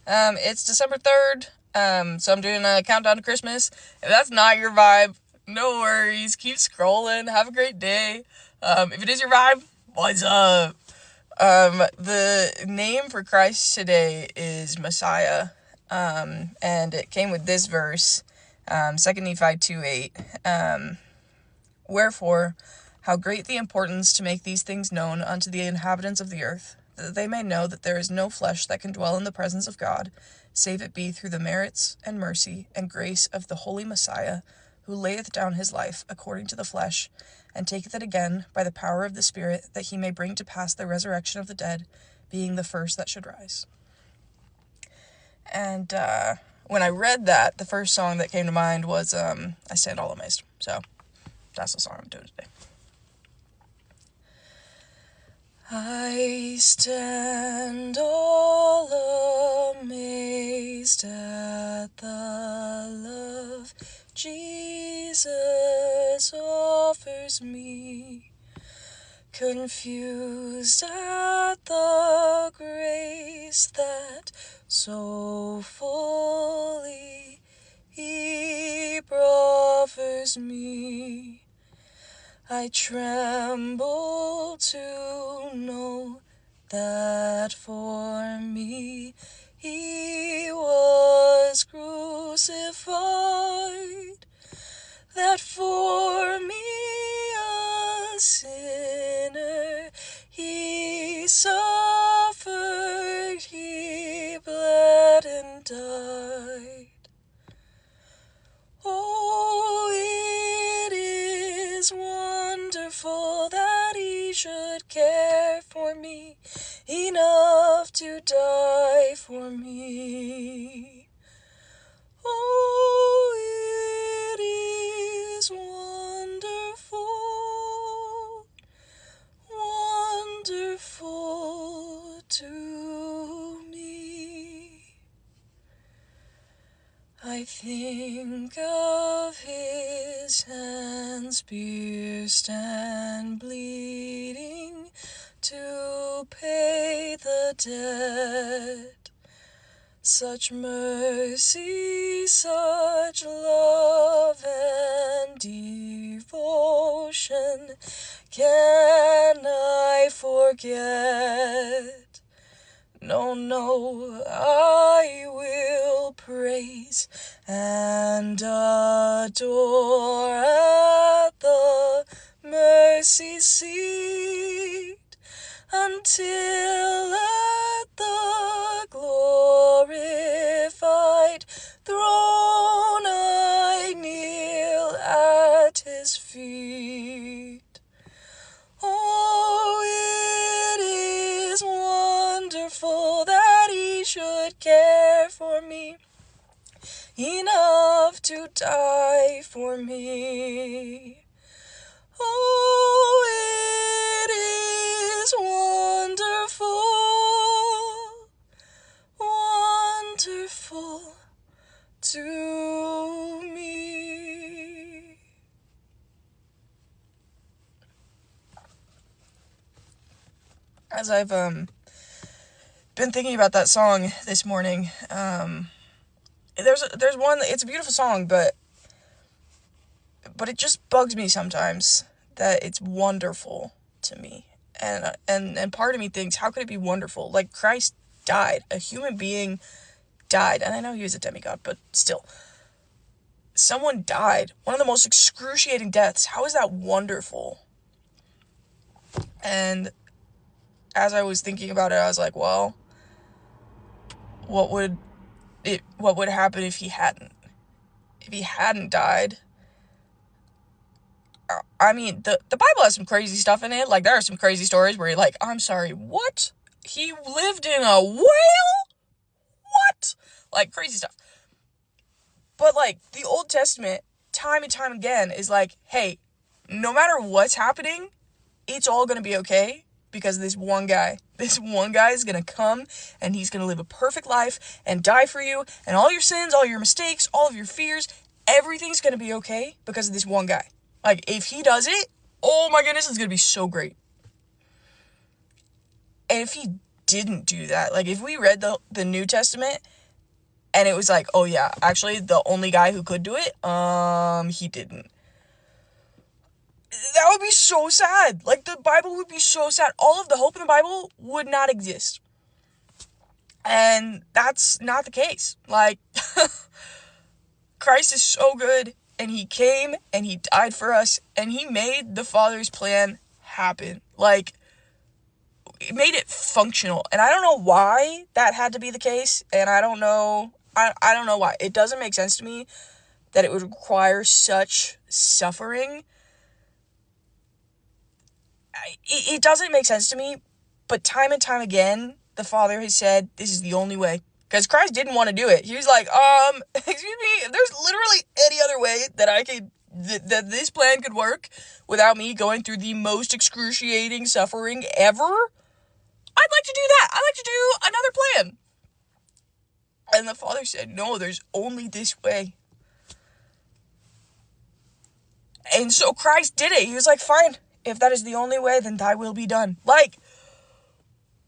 It's December 3rd, so I'm doing a countdown to Christmas. If that's not your vibe, no worries. Keep scrolling. Have a great day. If it is your vibe, what's up? The name for Christ today is Messiah, and it came with this verse, 2 Nephi 2:8. Wherefore, how great the importance to make these things known unto the inhabitants of the earth, that they may know that there is no flesh that can dwell in the presence of God, save it be through the merits and mercy and grace of the holy Messiah, who layeth down his life according to the flesh, and taketh it again by the power of the Spirit, that he may bring to pass the resurrection of the dead, being the first that should rise. And when I read that, the first song that came to mind was I Stand All Amazed. So that's the song I'm doing today. I stand all amazed at the love Jesus offers me, confused at the grace that so fully he proffers me. I tremble to know that for me he was crucified, that for me a sinner he suffered, he bled and died. Oh, it is wonderful that he should care for me enough to die for me. Oh, it is wonderful, wonderful to me. I think of his hands pierced and bleeding to pay the debt. Such mercy, such love and devotion can I forget? No, I will praise and adore at the mercy seat until at the glorified throne I kneel at his feet. Oh, it is wonderful that he should care for me enough to die for me. Oh, it is wonderful, wonderful to me. As I've been thinking about that song this morning, there's one. It's a beautiful song, but it just bugs me sometimes that it's wonderful to me, and part of me thinks, how could it be wonderful? Like, Christ died, a human being died, and I know he was a demigod, but still, someone died, one of the most excruciating deaths. How is that wonderful? And as I was thinking about it, I was like, well, what would happen if he hadn't? If he hadn't died? I mean, the Bible has some crazy stuff in it. Like, there are some crazy stories where you're like, I'm sorry, what? He lived in a whale? What? Like, crazy stuff. But, like, the Old Testament, time and time again, is like, hey, no matter what's happening, it's all gonna be okay, because this one guy is gonna come, and he's gonna live a perfect life, and die for you, and all your sins, all your mistakes, all of your fears, everything's gonna be okay, because of this one guy. Like, if he does it, oh my goodness, it's gonna be so great. And if he didn't do that, like, if we read the New Testament, And it was like, oh yeah, actually the only guy who could do it, he didn't. That would be so sad. Like, the Bible would be so sad. All of the hope in the Bible would not exist. And that's not the case. Like, Christ is so good, and he came, and he died for us, and he made the Father's plan happen. Like, he made it functional. And I don't know why that had to be the case, and I don't know why. It doesn't make sense to me that it would require such suffering. It doesn't make sense to me, but time and time again, the Father has said, this is the only way. Because Christ didn't want to do it. He was like, excuse me, if there's literally any other way that I could, that this plan could work without me going through the most excruciating suffering ever, I'd like to do that. I'd like to do another plan. And the Father said, no, there's only this way. And so Christ did it. He was like, fine, if that is the only way, then thy will be done. Like,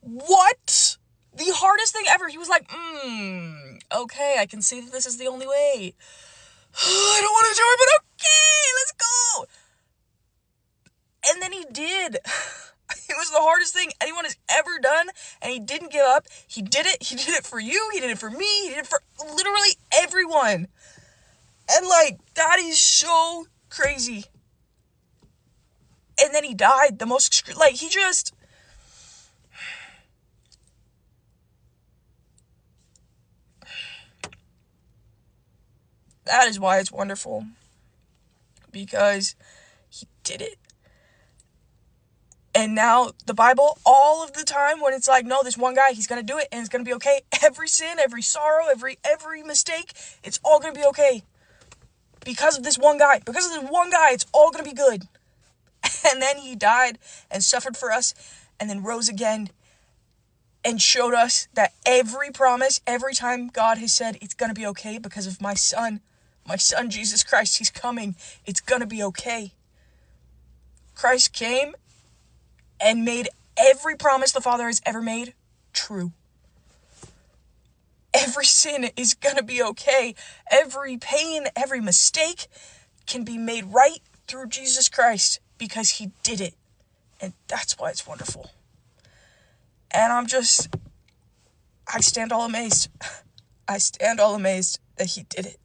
what? The hardest thing ever. He was like, okay, I can see that this is the only way. I don't want to do it, but okay, let's go. And then he did. It was the hardest thing anyone has ever done, and he didn't give up. He did it. He did it for you. He did it for me. He did it for literally everyone. And, like, that is so crazy. And then he died. The most, like, he just... That is why it's wonderful. Because he did it. And now the Bible, all of the time when it's like, no, this one guy, he's going to do it and it's going to be okay. Every sin, every sorrow, every mistake, it's all going to be okay. Because of this one guy. Because of this one guy, it's all going to be good. And then he died and suffered for us and then rose again and showed us that every promise, every time God has said it's going to be okay because of my son Jesus Christ, he's coming. It's going to be okay. Christ came and made every promise the Father has ever made true. Every sin is going to be okay. Every pain, every mistake can be made right through Jesus Christ because he did it. And that's why it's wonderful. And I stand all amazed. I stand all amazed that he did it.